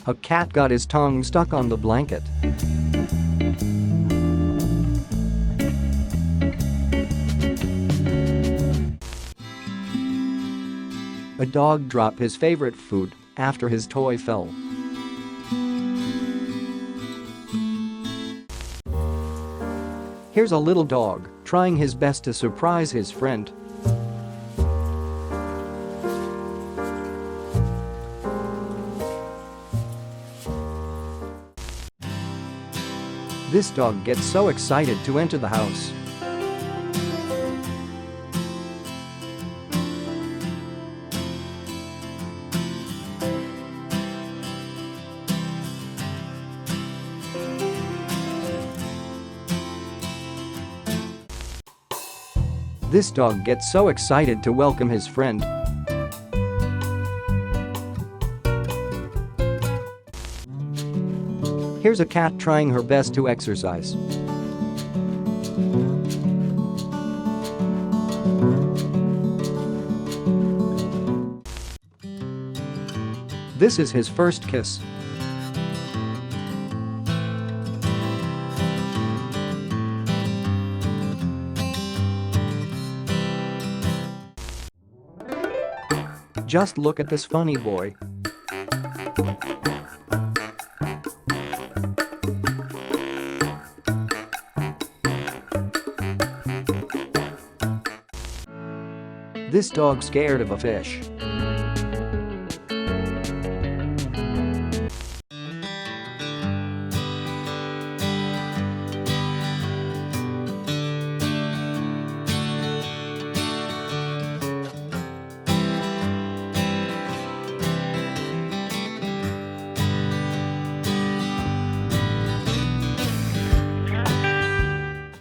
A cat got his tongue stuck on the blanket. A dog dropped his favorite food after his toy fell. Here's a little dog trying his best to surprise his friend. This dog gets so excited to enter the house. This dog gets so excited to welcome his friend. Here's a cat trying her best to exercise. This is his first kiss. Just look at this funny boy. This dog's scared of a fish.